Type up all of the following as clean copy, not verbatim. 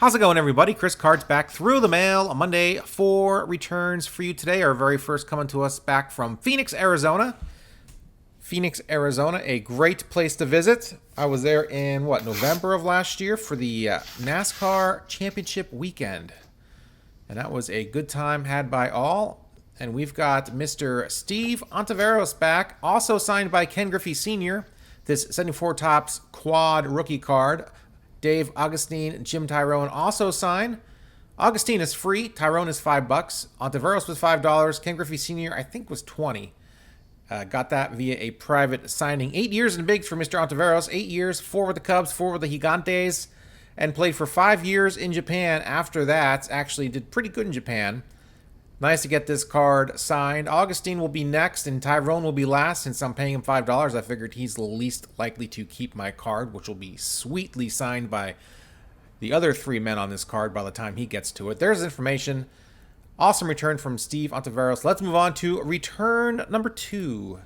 How's it going, everybody? Chris Cards back through the mail. A Monday, 4 returns for you today. Our very first coming to us back from Phoenix, Arizona. Phoenix, Arizona, a great place to visit. I was there in, November of last year for the NASCAR Championship weekend. And that was a good time had by all. And we've got Mr. Steve Ontiveros back, also signed by Ken Griffey Sr., this 74 Topps quad rookie card. Dave Augustine, Jim Tyrone also sign. Augustine is free. Tyrone is $5. Ontiveros was $5. Ken Griffey Sr. I think was $20. Got that via a private signing. 8 years in the bigs for Mr. Ontiveros. 8 years, 4 with the Cubs, 4 with the Gigantes, and played for 5 years in Japan. After that, actually did pretty good in Japan. Nice to get this card signed. Augustine will be next, and Tyrone will be last. Since I'm paying him $5, I figured he's the least likely to keep my card, which will be sweetly signed by the other 3 men on this card by the time he gets to it. There's information. Awesome return from Steve Ontiveros. Let's move on to return number 2.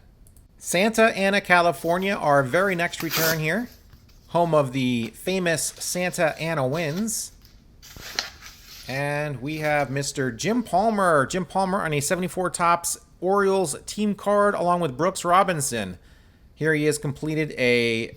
Santa Ana, California, our very next return here. Home of the famous Santa Ana Winds. And we have Mr. Jim Palmer. Jim Palmer on a 74 Topps Orioles team card along with Brooks Robinson. Here he has completed a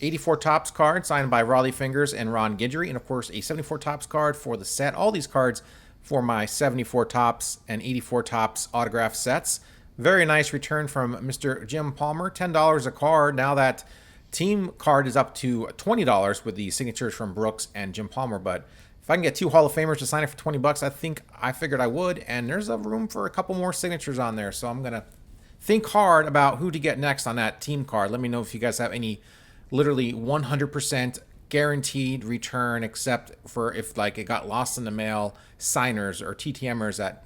84 Topps card signed by Raleigh Fingers and Ron Guidry. And, of course, a 74 Topps card for the set. All these cards for my 74 Topps and 84 Topps autograph sets. Very nice return from Mr. Jim Palmer. $10 a card. Now that team card is up to $20 with the signatures from Brooks and Jim Palmer. But if I can get 2 Hall of Famers to sign it for $20, I figured I would. And there's a room for a couple more signatures on there. So I'm going to think hard about who to get next on that team card. Let me know if you guys have any literally 100% guaranteed return, except for if it got lost in the mail, signers or TTMers that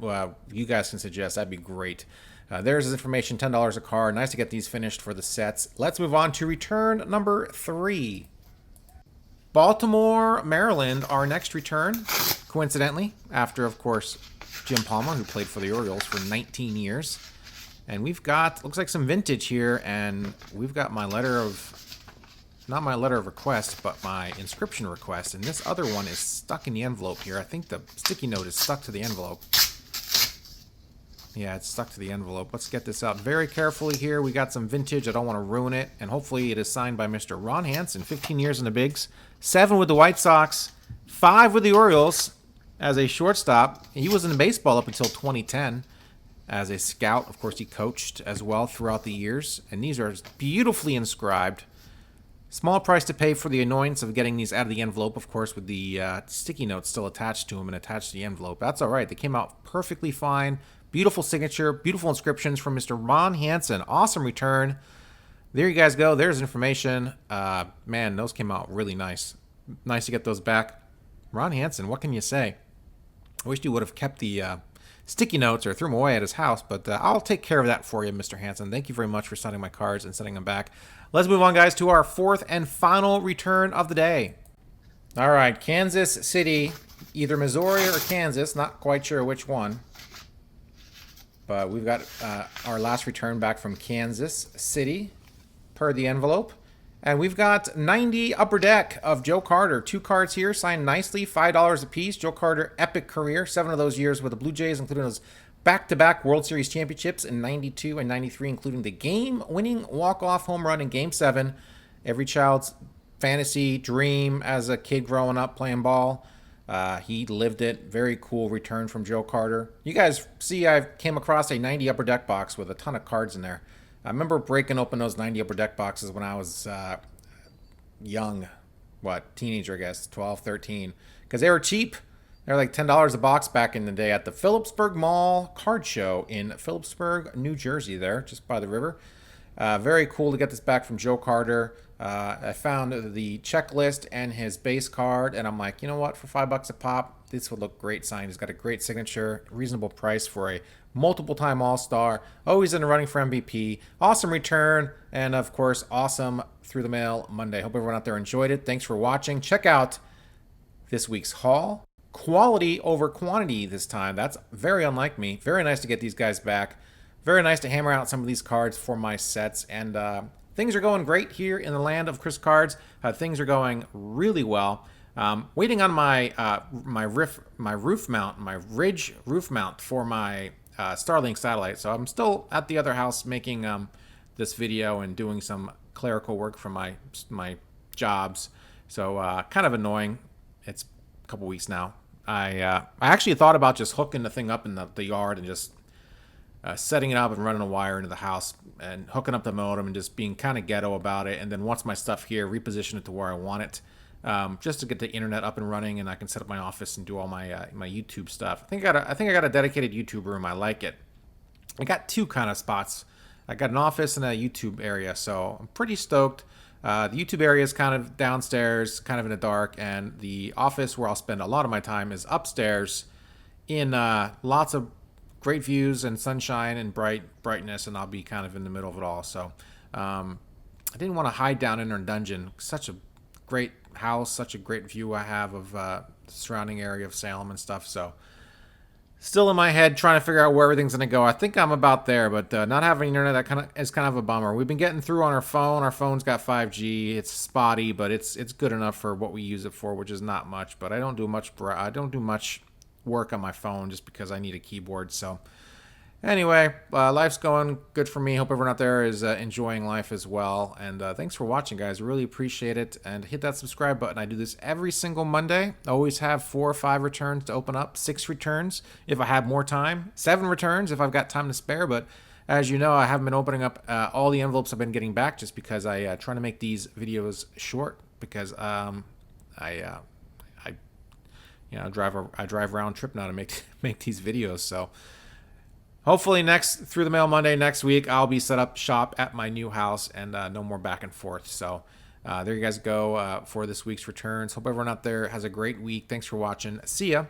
you guys can suggest. That'd be great. There's his information, $10 a card. Nice to get these finished for the sets. Let's move on to return number 3. Baltimore, Maryland, our next return, coincidentally, after, of course, Jim Palmer, who played for the Orioles for 19 years. And we've got, looks like some vintage here, and we've got my letter of, not my letter of request, but my inscription request. And this other one is stuck in the envelope here. I think the sticky note is stuck to the envelope. Yeah, it's stuck to the envelope. Let's get this out very carefully here. We got some vintage. I don't want to ruin it. And hopefully it is signed by Mr. Ron Hanson. 15 years in the bigs. 7 with the White Sox. 5 with the Orioles as a shortstop. He was in baseball up until 2010 as a scout. Of course, he coached as well throughout the years. And these are beautifully inscribed. Small price to pay for the annoyance of getting these out of the envelope, of course, with the sticky notes still attached to them and attached to the envelope. That's all right. They came out perfectly fine. Beautiful signature, beautiful inscriptions from Mr. Ron Hanson. Awesome return. There you guys go. There's information. Man, those came out really nice. Nice to get those back. Ron Hanson, what can you say? I wish you would have kept the sticky notes or threw them away at his house, but I'll take care of that for you, Mr. Hanson. Thank you very much for signing my cards and sending them back. Let's move on, guys, to our 4th and final return of the day. All right, Kansas City, either Missouri or Kansas, not quite sure which one. But we've got our last return back from Kansas City per the envelope. And we've got 90 Upper Deck of Joe Carter. 2 cards here, signed nicely, $5 a piece. Joe Carter, epic career. 7 of those years with the Blue Jays, including those back-to-back World Series championships in 92 and 93, including the game-winning walk-off home run in Game 7. Every child's fantasy dream as a kid growing up playing ball. He lived it. Very cool return from Joe Carter. You guys see I came across a 90 Upper Deck box with a ton of cards in there. I remember breaking open those 90 Upper Deck boxes when I was young. Teenager, I guess, 12, 13. Because they were cheap. They were like $10 a box back in the day at the Phillipsburg Mall card show in Phillipsburg, New Jersey there, just by the river. Very cool to get this back from Joe Carter. I found the checklist and his base card, and I'm like, you know what? For $5 a pop, this would look great signed. He's got a great signature, reasonable price for a multiple-time All-Star. Always in the running for MVP. Awesome return, and of course, awesome through the mail Monday. Hope everyone out there enjoyed it. Thanks for watching. Check out this week's haul. Quality over quantity this time. That's very unlike me. Very nice to get these guys back. Very nice to hammer out some of these cards for my sets, and things are going great here in the land of Chris Cards. Things are going really well. Waiting on my roof mount, my Ridge roof mount for my Starlink satellite. So I'm still at the other house making this video and doing some clerical work for my jobs. So kind of annoying. It's a couple weeks now. I actually thought about just hooking the thing up in the yard and just setting it up and running a wire into the house and hooking up the modem and just being kind of ghetto about it. And then once my stuff here, reposition it to where I want it. Just to get the internet up and running, and I can set up my office and do all my my YouTube stuff. I think I got a dedicated YouTube room. I like it. I got two kind of spots. I got an office and a YouTube area, so I'm pretty stoked. The YouTube area is kind of downstairs, kind of in the dark, and the office where I'll spend a lot of my time is upstairs, in lots of great views and sunshine and brightness, and I'll be kind of in the middle of it all. So I didn't want to hide down in our dungeon. Such a great house, such a great view I have of the surrounding area of Salem and stuff. So still in my head trying to figure out where everything's gonna go. I think I'm about there, but not having internet, that is kind of a bummer. We've been getting through on our phone. Our phone's got 5G. It's spotty, but it's good enough for what we use it for, which is not much. But I don't do much work on my phone just because I need a keyboard. So anyway, life's going good for me. Hope everyone out there is enjoying life as well. And thanks for watching, guys. Really appreciate it. And hit that subscribe button. I do this every single Monday. I always have 4 or 5 returns to open up. 6 returns if I have more time. 7 returns if I've got time to spare. But as you know, I haven't been opening up all the envelopes I've been getting back just because I try to make these videos short because I drive round trip now to make these videos. So hopefully through the mail Monday next week, I'll be set up shop at my new house and no more back and forth. So there you guys go for this week's returns. Hope everyone out there has a great week. Thanks for watching. See ya.